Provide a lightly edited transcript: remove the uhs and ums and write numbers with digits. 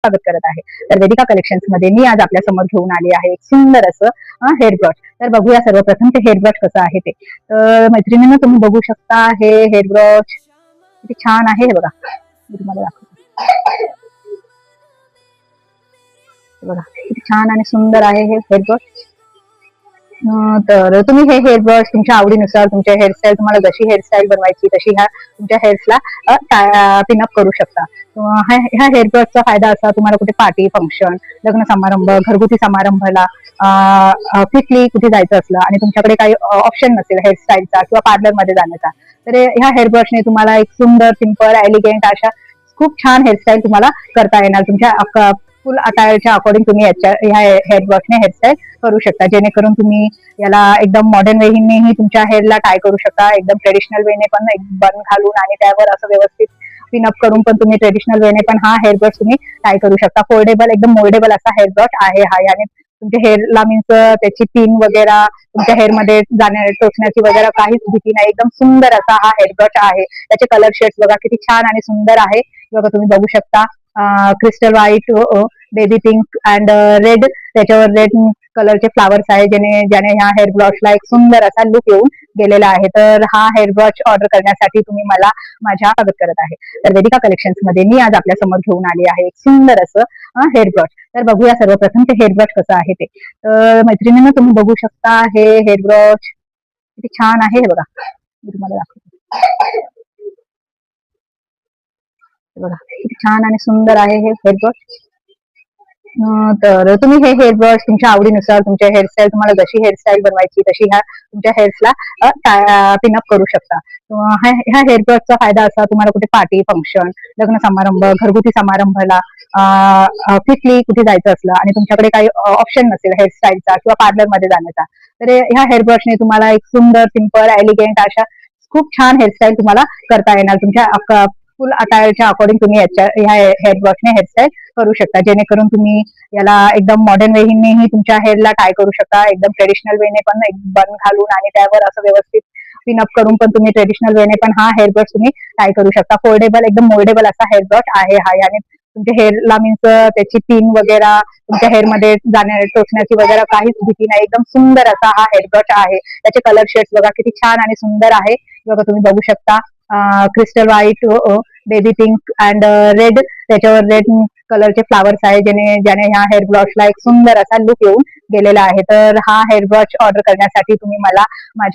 स्वागत करत आहे. तर वेदिका कलेक्शन्स मध्ये मी आज आपल्या समोर घेऊन आली आहे एक सुंदर असं हेअर ब्रश. तर बघूया सर्वप्रथम ते हेअर ब्रश कसं आहे ते. तर मैत्रिणींनो, तुम्ही बघू शकता हे हेअर ब्रश किती छान आहे. हे बघा, मी तुम्हाला दाखवते. बघा किती छान आणि सुंदर आहे हे हेअर ब्रश. तर तुम्ही हे हेअर ब्रश तुमच्या आवडीनुसार तुमच्या हेअरस्टाईल, तुम्हाला जशी हेअरस्टाईल बनवायची तशी ह्या तुमच्या हेअर्सला पिनअप करू शकता. ह्या हेअर ब्रशचा फायदा असा, तुम्हाला कुठे पार्टी, फंक्शन, लग्न समारंभ, घरगुती समारंभाला क्विकली कुठे जायचं असलं आणि तुमच्याकडे काही ऑप्शन नसेल हेअरस्टाईलचा किंवा पार्लरमध्ये जाण्याचा, तर ह्या हेअर ब्रशने तुम्हाला एक सुंदर, सिंपल, एलिगेंट अशा खूप छान हेअरस्टाईल तुम्हाला करता येणार. तुमच्या फुल अटायरच्या अकॉर्डिंग तुम्ही ह्या हेअर ब्रशने हेअरस्टाईल करू शकता, जेणेकरून तुम्ही याला एकदम मॉडर्न वेनेही तुमच्या हेअरला टाय करू शकता, एकदम ट्रेडिशनल वेने पण बन घालून आणि त्यावर असं व्यवस्थित पिनअप करून पण तुम्ही ट्रेडिशनल वेने पण हा हेअर ब्रश तुम्ही टाय करू शकता. फोल्डेबल, एकदम मोल्डेबल असा हेअर ब्रश आहे हा. याने तुमच्या हेअरला मीन्स त्याची पिन वगैरे तुमच्या हेअरमध्ये टोचण्याची वगैरे काहीच भीती नाही. एकदम सुंदर असा हा हेअर ब्रश आहे. त्याचे कलर शेड्स बघा किती छान आणि सुंदर आहे. बघा तुम्ही बघू शकता, crystal white, baby pink and red, त्याच्यावर रेड कलरचे फ्लावर्स आहे, ज्याने ह्या हेअर ब्रशला एक सुंदर असा लुक येऊन गेलेला आहे. तर हा हेअर ब्रश ऑर्डर करण्यासाठी तुम्ही मला माझ्या स्वागत करत आहे. तर वेदिका कलेक्शन्स मध्ये मी आज आपल्या समोर घेऊन आली आहे एक सुंदर असं हेअर ब्रश. तर बघूया सर्वप्रथम ते हेअर ब्रश कसं आहे ते. तर मैत्रिणींनो, तुम्ही बघू शकता हे हेअर ब्रश किती छान आहे. हे बघा, मी तुम्हाला दाखवते. बघा किती छान आणि सुंदर आहे हे हेअर ब्रश. तर तुम्ही हे हेअर ब्रश तुमच्या आवडीनुसार तुमच्या हेअरस्टाईल, तुम्हाला जशी हेअरस्टाईल बनवायची तशी ह्या तुमच्या हेअर्सला पिनअप करू शकता. ह्या हेअर ब्रशचा फायदा असा, तुम्हाला कुठे पार्टी, फंक्शन, लग्न समारंभ, घरगुती समारंभाला क्विकली कुठे जायचं असलं आणि तुमच्याकडे काही ऑप्शन नसेल हेअरस्टाईलचा किंवा पार्लरमध्ये जाण्याचा, तर ह्या हेअर ब्रशने तुम्हाला एक सुंदर, सिंपल, एलिगेंट अशा खूप छान हेअरस्टाईल तुम्हाला करता येणार. तुमच्या फुल अटायरच्या अकॉर्डिंग तुम्ही ह्या हेअर ब्रशने हेअरस्टाईल करू शकता, जेणेकरून तुम्ही याला एकदम मॉडर्न वेनेही तुमच्या हेअरला टाय करू शकता, एकदम ट्रेडिशनल वेने पण बन घालून आणि त्यावर असं व्यवस्थित पिनअप करून पण तुम्ही ट्रेडिशनल वेने पण हा हेअर ब्रश तुम्ही टाय करू शकता. फोल्डेबल, एकदम मोल्डेबल असा हेअर ब्रश आहे हा. याने तुमच्या हेअरला मीन्स त्याची पिन वगैरे तुमच्या हेअरमध्ये टोचण्याची वगैरे काहीच भीती नाही. एकदम सुंदर असा हा हेअर ब्रश आहे. त्याचे कलर शेड्स बघा किती छान आणि सुंदर आहे. बघा तुम्ही बघू शकता, crystal white, baby pink and red, त्याच्यावर रेड कलरचे फ्लावर्स आहे, ज्याने ह्या हेअर ब्रशला एक सुंदर असा लुक येऊन गेलेला आहे. तर हा हेअर ब्रश ऑर्डर करण्यासाठी तुम्ही मला माझ्या